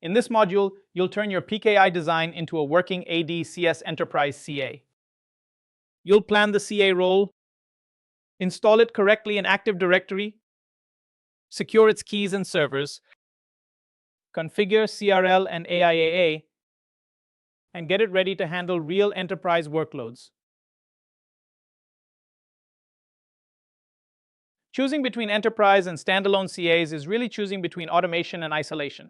In this module, you'll turn your PKI design into a working AD/CS Enterprise CA. You'll plan the CA role, install it correctly in Active Directory, secure its keys and servers, configure CRL and AIAA, and get it ready to handle real enterprise workloads. Choosing between enterprise and standalone CAs is really choosing between automation and isolation.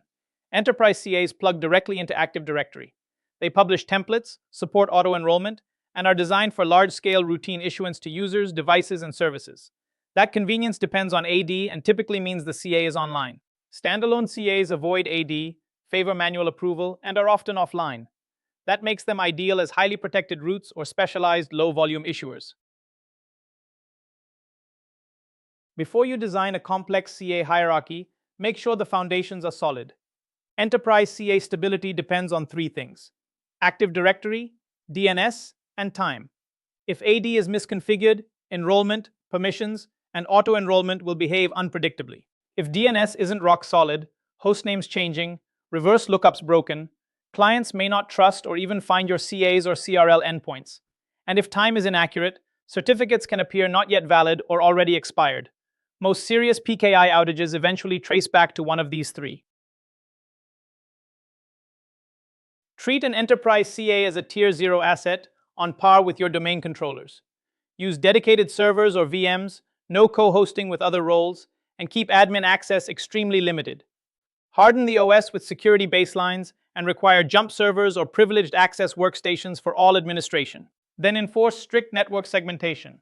Enterprise CAs plug directly into Active Directory. They publish templates, support auto-enrollment, and are designed for large-scale routine issuance to users, devices, and services. That convenience depends on AD and typically means the CA is online. Standalone CAs avoid AD, favor manual approval, and are often offline. That makes them ideal as highly protected routes or specialized low-volume issuers. Before you design a complex CA hierarchy, make sure the foundations are solid. Enterprise CA stability depends on three things: Active Directory, DNS, and time. If AD is misconfigured, enrollment, permissions, and auto-enrollment will behave unpredictably. If DNS isn't rock solid, hostnames changing, reverse lookups broken, clients may not trust or even find your CAs or CRL endpoints. And if time is inaccurate, certificates can appear not yet valid or already expired. Most serious PKI outages eventually trace back to one of these three. Treat an enterprise CA as a Tier 0 asset on par with your domain controllers. Use dedicated servers or VMs, no co-hosting with other roles, and keep admin access extremely limited. Harden the OS with security baselines and require jump servers or privileged access workstations for all administration. Then enforce strict network segmentation,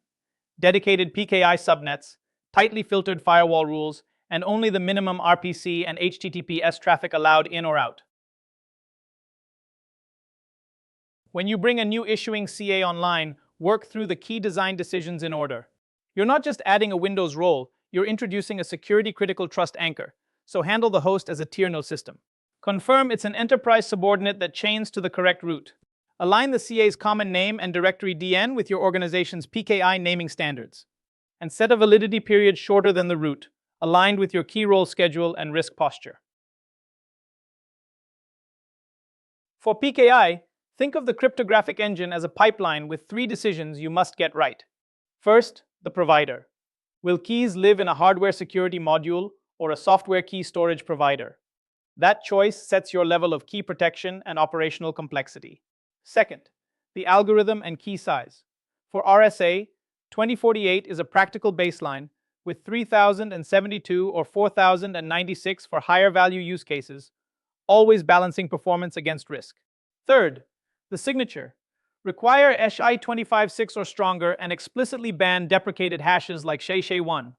dedicated PKI subnets, tightly filtered firewall rules, and only the minimum RPC and HTTPS traffic allowed in or out. When you bring a new issuing CA online, work through the key design decisions in order. You're not just adding a Windows role, you're introducing a security-critical trust anchor, so handle the host as a Tier 0 system. Confirm it's an enterprise subordinate that chains to the correct root. Align the CA's common name and directory DN with your organization's PKI naming standards. And set a validity period shorter than the root, aligned with your key role schedule and risk posture. For PKI, think of the cryptographic engine as a pipeline with three decisions you must get right. First, the provider. Will keys live in a hardware security module or a software key storage provider? That choice sets your level of key protection and operational complexity. Second, the algorithm and key size. For RSA, 2048 is a practical baseline, with 3072 or 4096 for higher value use cases, always balancing performance against risk. Third, the signature. Require SHA-256 or stronger and explicitly ban deprecated hashes like SHA-1.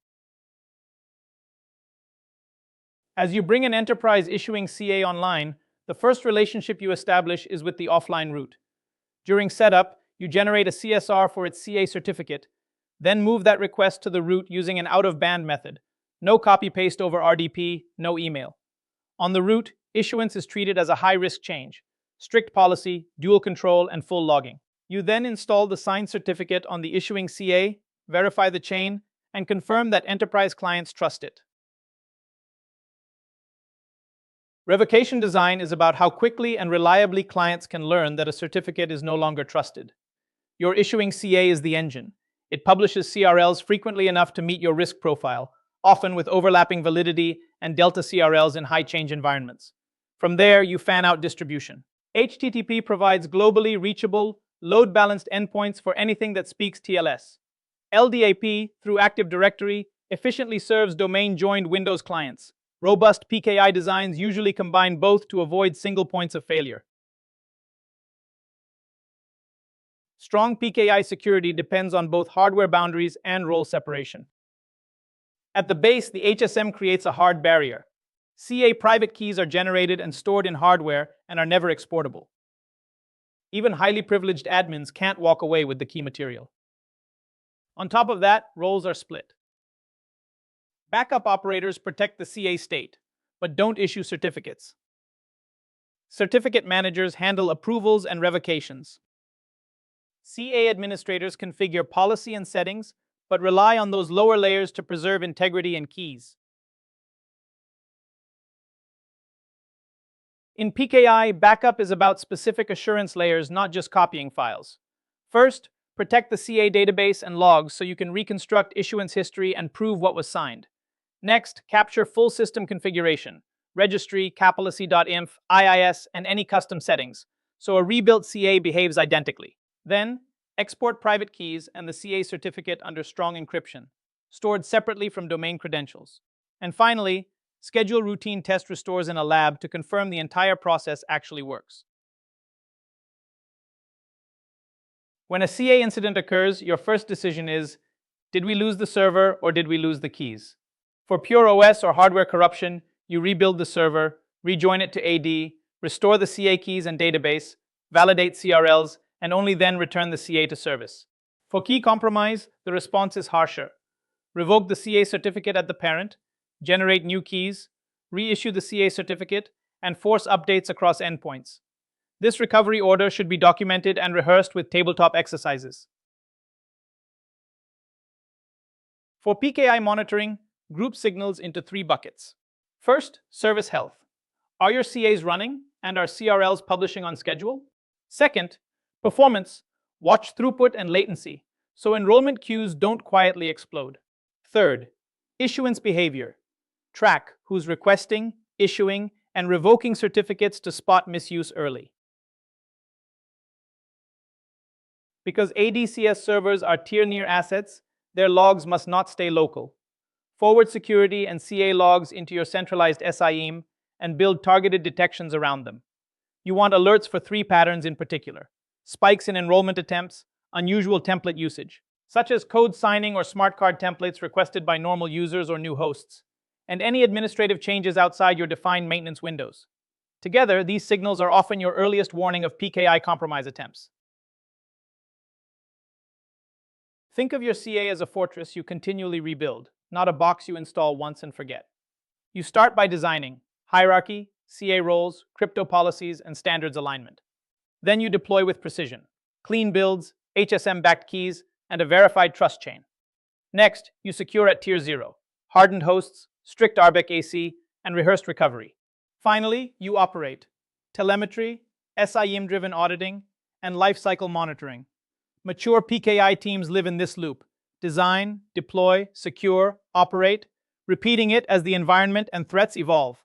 As you bring an enterprise issuing CA online, the first relationship you establish is with the offline root. During setup, you generate a CSR for its CA certificate, then move that request to the root using an out-of-band method. No copy-paste over RDP, no email. On the root, issuance is treated as a high-risk change. Strict policy, dual control, and full logging. You then install the signed certificate on the issuing CA, verify the chain, and confirm that enterprise clients trust it. Revocation design is about how quickly and reliably clients can learn that a certificate is no longer trusted. Your issuing CA is the engine. It publishes CRLs frequently enough to meet your risk profile, often with overlapping validity and delta CRLs in high change environments. From there, you fan out distribution. HTTP provides globally reachable, load-balanced endpoints for anything that speaks TLS. LDAP, through Active Directory, efficiently serves domain-joined Windows clients. Robust PKI designs usually combine both to avoid single points of failure. Strong PKI security depends on both hardware boundaries and role separation. At the base, the HSM creates a hard barrier. CA private keys are generated and stored in hardware and are never exportable. Even highly privileged admins can't walk away with the key material. On top of that, roles are split. Backup operators protect the CA state, but don't issue certificates. Certificate managers handle approvals and revocations. CA administrators configure policy and settings, but rely on those lower layers to preserve integrity and keys. In PKI, backup is about specific assurance layers, not just copying files. First, protect the CA database and logs so you can reconstruct issuance history and prove what was signed. Next, capture full system configuration, registry, capalicy.inf, IIS, and any custom settings, so a rebuilt CA behaves identically. Then, export private keys and the CA certificate under strong encryption, stored separately from domain credentials. And finally, schedule routine test restores in a lab to confirm the entire process actually works. When a CA incident occurs, your first decision is, did we lose the server or did we lose the keys? For pure OS or hardware corruption, you rebuild the server, rejoin it to AD, restore the CA keys and database, validate CRLs, and only then return the CA to service. For key compromise, the response is harsher. Revoke the CA certificate at the parent, generate new keys, reissue the CA certificate, and force updates across endpoints. This recovery order should be documented and rehearsed with tabletop exercises. For PKI monitoring, group signals into 3 buckets. First, service health. Are your CAs running and are CRLs publishing on schedule? Second, performance. Watch throughput and latency, so enrollment queues don't quietly explode. Third, issuance behavior. Track who's requesting, issuing, and revoking certificates to spot misuse early. Because ADCS servers are tier-near assets, their logs must not stay local. Forward security and CA logs into your centralized SIEM and build targeted detections around them. You want alerts for 3 patterns in particular: spikes in enrollment attempts, unusual template usage, such as code signing or smart card templates requested by normal users or new hosts, and any administrative changes outside your defined maintenance windows. Together, these signals are often your earliest warning of PKI compromise attempts. Think of your CA as a fortress you continually rebuild, not a box you install once and forget. You start by designing hierarchy, CA roles, crypto policies, and standards alignment. Then you deploy with precision: clean builds, HSM-backed keys, and a verified trust chain. Next, you secure at Tier 0, hardened hosts, strict RBAC AC, and rehearsed recovery. Finally, you operate telemetry, SIEM-driven auditing, and lifecycle monitoring. Mature PKI teams live in this loop: design, deploy, secure, operate, repeating it as the environment and threats evolve.